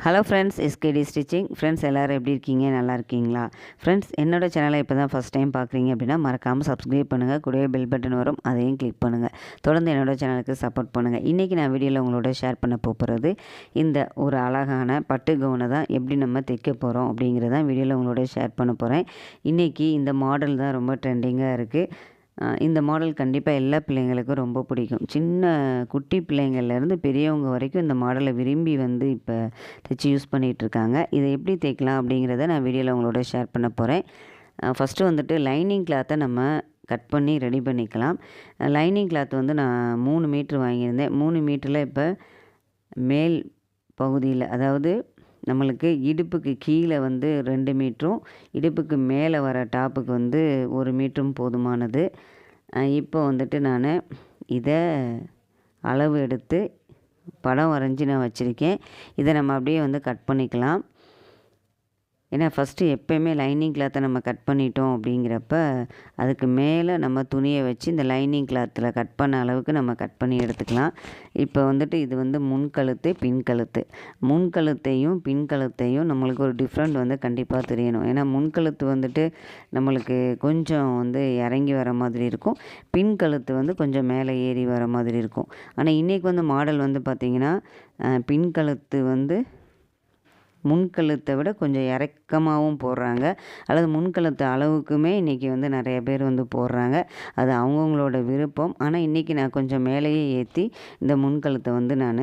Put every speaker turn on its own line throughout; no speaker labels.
Hello friends, SKD stitching. Friends எல்லோரும் எப்படி இருக்கீங்க? நல்லா இருக்கீங்களா? ஃப்ரெண்ட்ஸ், என்னோடய சேனலை இப்போ தான் ஃபஸ்ட் டைம் பார்க்குறீங்க அப்படின்னா மறக்காமல் சப்ஸ்கிரைப் பண்ணுங்கள். கூடவே பெல் பட்டன் வரும், அதையும் கிளிக் பண்ணுங்கள். தொடர்ந்து என்னோடய சேனலுக்கு சப்போர்ட் பண்ணுங்கள். இன்றைக்கி நான் வீடியோவில் உங்களோட ஷேர் பண்ண போகிறது இந்த ஒரு அழகான பட்டு கவுனை தான் எப்படி நம்ம தைக்க போகிறோம் அப்படிங்கிறதான் வீடியோவில் உங்களோட ஷேர் பண்ண போகிறேன். இன்றைக்கி இந்த மாடல் தான் ரொம்ப ட்ரெண்டிங்காக இருக்குது. இந்த மாடல் கண்டிப்பாக எல்லா பிள்ளைங்களுக்கும் ரொம்ப பிடிக்கும். சின்ன குட்டி பிள்ளைங்கள்லேருந்து பெரியவங்க வரைக்கும் இந்த மாடலை விரும்பி இப்போ தைச்சி யூஸ் பண்ணிகிட்ருக்காங்க. இதை எப்படி தைக்கலாம் அப்படிங்கிறத நான் வீடியோவில் உங்களோட ஷேர் பண்ண போகிறேன். ஃபஸ்ட்டு லைனிங் கிளாத்தை நம்ம கட் பண்ணி ரெடி பண்ணிக்கலாம். லைனிங் கிளாத் நான் 3 மீட்ரு வாங்கியிருந்தேன். 3 மீட்டரில் இப்போ மேல் பகுதியில், அதாவது நம்மளுக்கு இடுப்புக்கு கீழே 2 மீட்டரும், இடுப்புக்கு மேலே வர டாப்புக்கு 1 மீட்டரும் போதுமானது. இப்போ நான் இதை அளவு எடுத்து படம் வரைஞ்சி நான் வச்சுருக்கேன். இதை நம்ம அப்படியே கட் பண்ணிக்கலாம். ஏன்னா ஃபஸ்ட்டு எப்போயுமே லைனிங் கிளாத்தை நம்ம கட் பண்ணிட்டோம் அப்படிங்கிறப்ப அதுக்கு மேலே நம்ம துணியை வச்சு இந்த லைனிங் கிளாத்தில் கட் பண்ண அளவுக்கு நம்ம கட் பண்ணி எடுத்துக்கலாம். இப்போ இது முன்கழுத்து, பின்கழுத்து. முன்கழுத்தையும் பின்கழுத்தையும் நம்மளுக்கு ஒரு டிஃப்ரெண்ட் கண்டிப்பாக தெரியணும். ஏன்னா முன்கழுத்து நம்மளுக்கு கொஞ்சம் இறங்கி வர மாதிரி இருக்கும். பின்கழுத்து கொஞ்சம் மேலே ஏறி வர மாதிரி இருக்கும். ஆனால் இன்றைக்கி மாடல் பார்த்திங்கன்னா பின்கழுத்து முன்கழுத்தை விட கொஞ்சம் இறக்கமாகவும் போடுறாங்க, அல்லது முன்கழுத்து அளவுக்குமே இன்றைக்கி நிறைய பேர் போடுறாங்க. அது அவங்கவுங்களோட விருப்பம். ஆனால் இன்றைக்கி நான் கொஞ்சம் மேலேயே ஏற்றி இந்த முன்கழுத்தை நான்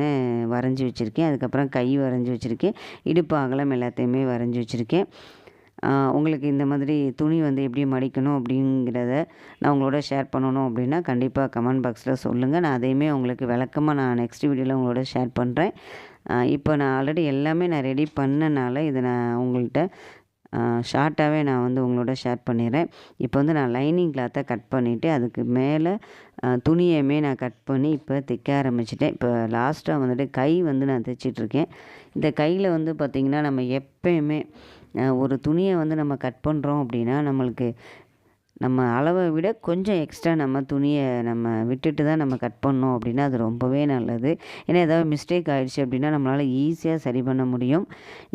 வரைஞ்சி வச்சுருக்கேன். அதுக்கப்புறம் கை வரைஞ்சி வச்சுருக்கேன். இடுப்பு அகலம் எல்லாத்தையுமே வரைஞ்சி வச்சுருக்கேன். உங்களுக்கு இந்த மாதிரி துணி எப்படி மடிக்கணும் அப்படிங்கிறத நான் உங்களோட ஷேர் பண்ணணும் அப்படின்னா கண்டிப்பாக கமெண்ட் பாக்ஸில் சொல்லுங்கள். நான் அதையுமே உங்களுக்கு விளக்கமாக நான் நெக்ஸ்ட் வீடியோவில் உங்களோட ஷேர் பண்ணுறேன். இப்போ நான் ஆல்ரெடி எல்லாமே நான் ரெடி பண்ணனால இதை நான் உங்கள்கிட்ட ஷார்ட்டாகவே நான் உங்களோட ஷேர் பண்ணிடுறேன். இப்போ நான் லைனிங் கிளாத்தை கட் பண்ணிவிட்டு அதுக்கு மேலே துணியுமே நான் கட் பண்ணி இப்போ தைக்க ஆரம்பிச்சிட்டேன். இப்போ லாஸ்ட்டாக கை நான் தைச்சிட்ருக்கேன். இந்த கையில் பார்த்திங்கன்னா நம்ம எப்போயுமே ஒரு துணியை நம்ம கட் பண்ணுறோம் அப்படின்னா நம்மளுக்கு நம்ம அளவை விட கொஞ்சம் எக்ஸ்ட்ரா நம்ம துணியை நம்ம விட்டுட்டு தான் நம்ம கட் பண்ணோம் அப்படின்னா அது ரொம்பவே நல்லது. ஏன்னா ஏதாவது மிஸ்டேக் ஆகிடுச்சு அப்படின்னா நம்மளால் ஈஸியாக சரி பண்ண முடியும்.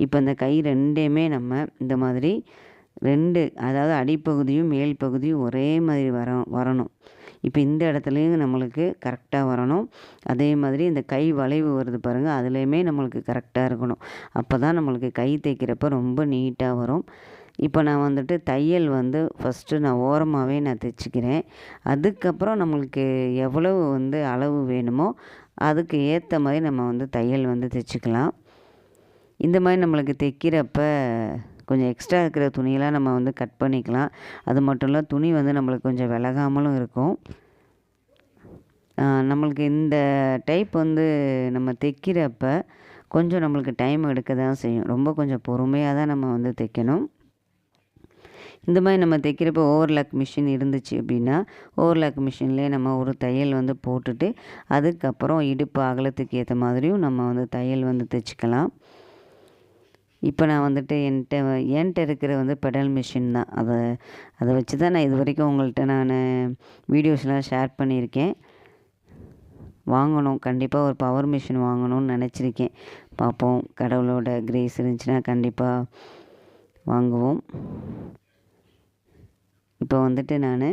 இப்போ இந்த கை ரெண்டையுமே நம்ம இந்த மாதிரி 2, அதாவது அடிப்பகுதியும் மேல் பகுதியும் ஒரே மாதிரி வரணும். இப்போ இந்த இடத்துலையும் நம்மளுக்கு கரெக்டாக வரணும். அதே மாதிரி இந்த கை வளைவு வருது பாருங்கள், அதுலேயுமே நம்மளுக்கு கரெக்டாக இருக்கணும். அப்போ தான் நம்மளுக்கு கை தைக்கிறப்ப ரொம்ப நீட்டாக வரும். இப்போ நான் தையல் ஃபஸ்ட்டு நான் ஓரமாகவே நான் தைச்சிக்கிறேன். அதுக்கப்புறம் நம்மளுக்கு எவ்வளவு அளவு வேணுமோ அதுக்கு ஏற்ற மாதிரி நம்ம தையல் தைச்சிக்கலாம். இந்த மாதிரி நம்மளுக்கு தைக்கிறப்ப கொஞ்சம் எக்ஸ்ட்ரா இருக்கிற துணியெல்லாம் நம்ம கட் பண்ணிக்கலாம். அது மட்டும் இல்லை, துணி நம்மளுக்கு கொஞ்சம் விலகாமலும் இருக்கும். நம்மளுக்கு இந்த டைப் நம்ம தைக்கிறப்ப கொஞ்சம் நம்மளுக்கு டைம் எடுக்க தான் செய்யும். ரொம்ப கொஞ்சம் பொறுமையாக தான் நம்ம தைக்கணும். இந்த மாதிரி நம்ம தைக்கிறப்போ ஓவர்லாக் மிஷின் இருந்துச்சு அப்படின்னா ஓவர்லாக் மிஷின்லேயே நம்ம ஒரு தையல் போட்டுட்டு அதுக்கப்புறம் இடுப்பு அகலத்துக்கு ஏற்ற மாதிரியும் நம்ம தையல் தைச்சிக்கலாம். இப்போ நான் என்கிட்ட இருக்கிற பெடல் மிஷின் தான். அதை வச்சு தான் நான் இது வரைக்கும் உங்கள்கிட்ட நான் வீடியோஸ்லாம் ஷேர் பண்ணியிருக்கேன். வாங்கணும், கண்டிப்பாக ஒரு பவர் மிஷின் வாங்கணும்னு நினச்சிருக்கேன். பார்ப்போம், கடவுளோட கிரேஸ் இருந்துச்சுன்னா கண்டிப்பாக வாங்குவோம். இப்போ நான்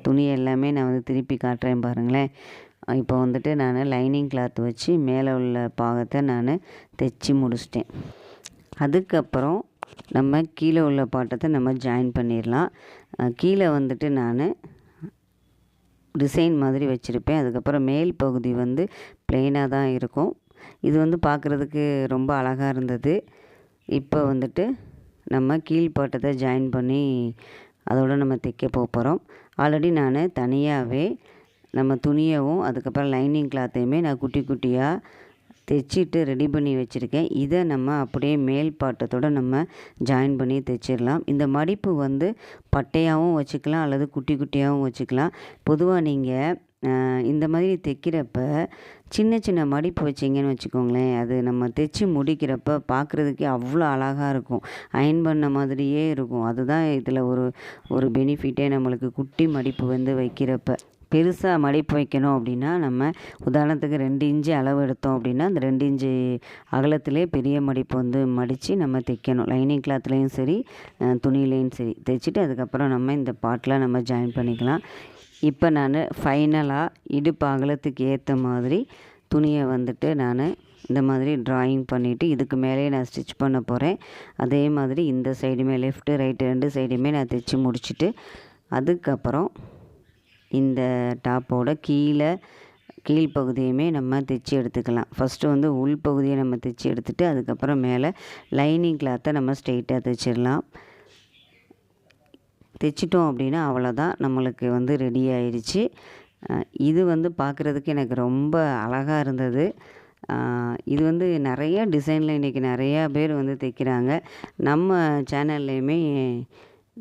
துணி எல்லாமே நான் திருப்பி காட்டுறேன் பாருங்களேன். இப்போ நான் லைனிங் கிளாத் வச்சு மேலே உள்ள பாகத்தை நான் தைச்சி முடிச்சிட்டேன். அதுக்கப்புறம் நம்ம கீழே உள்ள பாட்டத்தை நம்ம ஜாயின் பண்ணிடலாம். கீழே நான் டிசைன் மாதிரி வச்சுருப்பேன். அதுக்கப்புறம் மேல் பகுதி ப்ளெயினாக தான் இருக்கும். இது பார்க்குறதுக்கு ரொம்ப அழகாக இருந்தது. இப்போ நம்ம கீழ்பாட்டத்தை ஜாயின் பண்ணி அதோடு நம்ம தைக்க போகிறோம். ஆல்ரெடி நான் தனியாகவே நம்ம துணியவும் அதுக்கப்புறம் லைனிங் கிளாத்தையுமே நான் குட்டி குட்டியாக தைச்சிட்டு ரெடி பண்ணி வச்சுருக்கேன். இதை நம்ம அப்படியே மேல் பாட்டத்தோடு நம்ம ஜாயின் பண்ணி தைச்சிடலாம். இந்த மடிப்பு பட்டையாகவும் வச்சுக்கலாம் அல்லது குட்டி குட்டியாகவும் வச்சுக்கலாம். பொதுவாக நீங்கள் இந்த மாதிரி தைக்கிறப்ப சின்ன சின்ன மடிப்பு வச்சிங்கன்னு வச்சுக்கோங்களேன், அது நம்ம தைச்சி முடிக்கிறப்ப பார்க்குறதுக்கே அவ்வளோ அழகாக இருக்கும். அயர்ன் பண்ண மாதிரியே இருக்கும். அதுதான் இதில் ஒரு பெனிஃபிட்டே நம்மளுக்கு, குட்டி மடிப்பு வைக்கிறப்ப. பெருசாக மடிப்பு வைக்கணும் அப்படின்னா நம்ம உதாரணத்துக்கு 2 இன்ச்சு அளவு எடுத்தோம் அப்படின்னா அந்த 2 இன்ச்சு அகலத்திலே பெரிய மடிப்பு வந்து மடித்து நம்ம தைக்கணும். லைனிங் கிளாத்லேயும் சரி துணியிலையும் சரி தைச்சிட்டு அதுக்கப்புறம் நம்ம இந்த பாட்டில் நம்ம ஜாயின் பண்ணிக்கலாம். இப்போ நான் ஃபைனலாக இடுப்பு அகலத்துக்கு ஏற்ற மாதிரி துணியை வந்துட்டு நான் இந்த மாதிரி ட்ராயிங் பண்ணிவிட்டு இதுக்கு மேலேயே நான் ஸ்டிச் பண்ண போகிறேன். அதே மாதிரி இந்த சைடுமே லெஃப்ட்டு ரைட்டு 2 சைடுமே நான் தைச்சி முடிச்சுட்டு அதுக்கப்புறம் இந்த டாப்போட கீழ்ப்பகுதியுமே நம்ம தைச்சி எடுத்துக்கலாம். ஃபஸ்ட்டு வந்து உள் பகுதியை நம்ம தைச்சி எடுத்துகிட்டு அதுக்கப்புறம் மேலே லைனிங் கிளாத்தை நம்ம ஸ்ட்ரெயிட்டாக தைச்சிடலாம். தைச்சிட்டோம் அப்படின்னா அவ்வளோதான், நம்மளுக்கு வந்து ரெடி ஆயிடுச்சு. இது வந்து பார்க்குறதுக்கு எனக்கு ரொம்ப அழகாக இருந்தது. இது வந்து நிறையா டிசைனில் இன்றைக்கி நிறையா பேர் வந்து தைக்கிறாங்க. நம்ம சேனல்லையுமே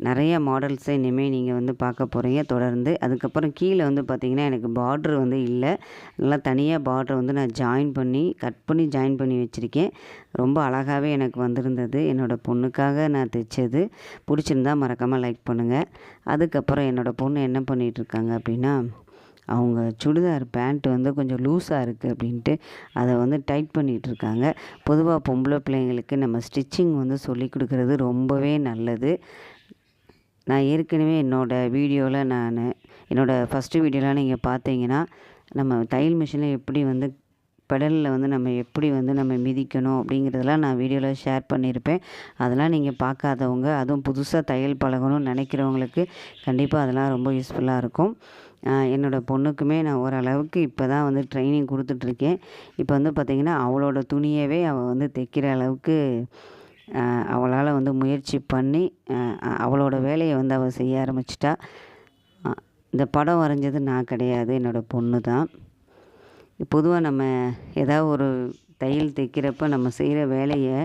நிறையா மாடல்ஸை இனிமேல் நீங்கள் வந்து பார்க்க போகிறீங்க தொடர்ந்து. அதுக்கப்புறம் கீழே வந்து பார்த்திங்கன்னா எனக்கு பார்ட்ரு வந்து இல்லை, நல்லா தனியாக பார்ட்ரு வந்து நான் கட் பண்ணி ஜாயின் பண்ணி வச்சுருக்கேன். ரொம்ப அழகாகவே எனக்கு வந்திருந்தது. என்னோடய பொண்ணுக்காக நான் தைச்சது. பிடிச்சிருந்தா மறக்காமல் லைக் பண்ணுங்கள். அதுக்கப்புறம் என்னோடய பொண்ணு என்ன பண்ணிகிட்ருக்காங்க அப்படின்னா, அவங்க சுடிதார் பேண்ட் வந்து கொஞ்சம் லூஸாக இருக்குது அப்படின்ட்டு அதை வந்து டைட் பண்ணிகிட்ருக்காங்க. பொதுவாக பொம்பளை பிள்ளைங்களுக்கு நம்ம ஸ்டிச்சிங் வந்து சொல்லி கொடுக்குறது ரொம்பவே நல்லது. நான் ஏற்கனவே என்னோடய வீடியோவில் என்னோடய ஃபஸ்ட்டு வீடியோலாம் நீங்கள் பார்த்தீங்கன்னா நம்ம தையல் மிஷினில் எப்படி வந்து பெடலில் வந்து நம்ம எப்படி வந்து நம்ம மிதிக்கணும் அப்படிங்கிறதெல்லாம் நான் வீடியோவில் ஷேர் பண்ணியிருப்பேன். அதெல்லாம் நீங்கள் பார்க்காதவங்க, அதுவும் புதுசாக தையல் பழகணும்னு நினைக்கிறவங்களுக்கு கண்டிப்பாக அதெல்லாம் ரொம்ப யூஸ்ஃபுல்லாக இருக்கும். என்னோடய பொண்ணுக்குமே நான் ஓரளவுக்கு இப்போ தான் வந்து ட்ரைனிங் கொடுத்துட்ருக்கேன். இப்போ வந்து பார்த்திங்கன்னா அவளோட துணியவே அவள் வந்து தைக்கிற அளவுக்கு அவளால் வந்து முயற்சி பண்ணி அவளோட வேலையை வந்து அவள் செய்ய ஆரம்பிச்சிட்டா. இந்த படம் வரைஞ்சது நான் கிடையாது, என்னோடய பொண்ணு தான். பொதுவாக நம்ம ஏதாவது ஒரு தையல் தைக்கிறப்ப நம்ம செய்கிற வேலையை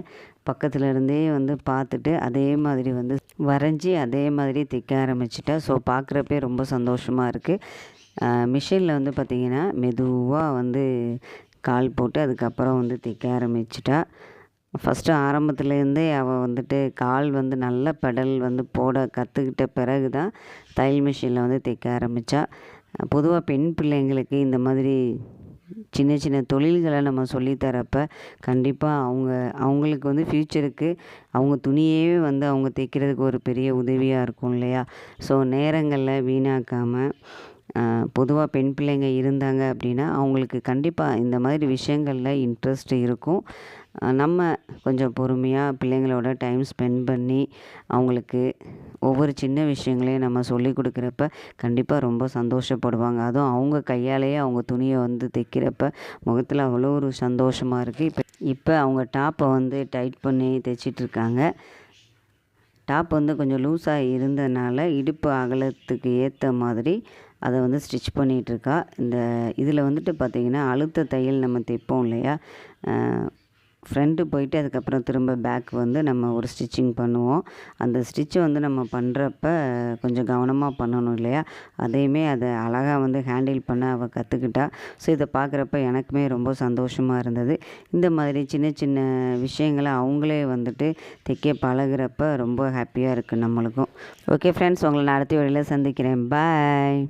பக்கத்தில் இருந்தே வந்து பார்த்துட்டு அதே மாதிரி வந்து வரைஞ்சி அதே மாதிரி தைக்க ஆரம்பிச்சிட்டா. ஸோ பார்க்குறப்பே ரொம்ப சந்தோஷமாக இருக்குது. மிஷினில் வந்து பார்த்திங்கன்னா மெதுவாக வந்து கால் போட்டு அதுக்கப்புறம் வந்து தைக்க ஆரம்பிச்சிட்டா. ஃபஸ்ட்டு ஆரம்பத்துலேருந்தே அவள் வந்துட்டு கால் வந்து நல்ல பெடல் வந்து போட கற்றுக்கிட்ட பிறகு தான் தையல் மிஷினில் வந்து தைக்க ஆரம்பித்தா. பொதுவாக பெண் பிள்ளைங்களுக்கு இந்த மாதிரி சின்ன சின்ன தொழில்களை நம்ம சொல்லித்தரப்ப கண்டிப்பாக அவங்களுக்கு வந்து ஃப்யூச்சருக்கு அவங்க துணியவே வந்து அவங்க தைக்கிறதுக்கு ஒரு பெரிய உதவியாக இருக்கும் இல்லையா? ஸோ நேரங்களில் வீணாக்காமல் பொதுவாக பெண் பிள்ளைங்க இருந்தாங்க அப்படின்னா அவங்களுக்கு கண்டிப்பாக இந்த மாதிரி விஷயங்களில் இன்ட்ரெஸ்ட் இருக்கும். நம்ம கொஞ்சம் பொறுமையாக பிள்ளைங்களோட டைம் ஸ்பெண்ட் பண்ணி அவங்களுக்கு ஒவ்வொரு சின்ன விஷயங்களையும் நம்ம சொல்லி கொடுக்குறப்ப கண்டிப்பாக ரொம்ப சந்தோஷப்படுவாங்க. அதுவும் அவங்க கையாலேயே அவங்க துணியை வந்து தைக்கிறப்ப முகத்தில் அவ்வளோ ஒரு சந்தோஷமாக இருக்குது. இப்போ அவங்க டாப்பை வந்து டைட் பண்ணி தைச்சிட்ருக்காங்க. டாப் வந்து கொஞ்சம் லூஸாக இருந்ததுனால இடுப்பு அகலத்துக்கு ஏற்ற மாதிரி அதை வந்து ஸ்டிச் பண்ணிகிட்ருக்கா. இதில் வந்துட்டு பார்த்திங்கன்னா அழுத்த தையல் நம்ம தைப்போம் இல்லையா? ஃப்ரண்ட்டு போயிட்டு அதுக்கப்புறம் திரும்ப பேக் வந்து நம்ம ஒரு ஸ்டிச்சிங் பண்ணுவோம். அந்த ஸ்டிச்சை வந்து நம்ம பண்ணுறப்ப கொஞ்சம் கவனமாக பண்ணணும் இல்லையா? அதையுமே அதை அழகாக வந்து ஹேண்டில் பண்ண அவள் கற்றுக்கிட்டா. ஸோ இதை பார்க்குறப்ப எனக்குமே ரொம்ப சந்தோஷமாக இருந்தது. இந்த மாதிரி சின்ன சின்ன விஷயங்களை அவங்களே வந்துட்டு தைக்க பழகுறப்ப ரொம்ப ஹாப்பியாக இருக்குது நம்மளுக்கும். ஓகே ஃப்ரெண்ட்ஸ், உங்களை நான் அடுத்த வீடியோவில் சந்திக்கிறேன். பாய்.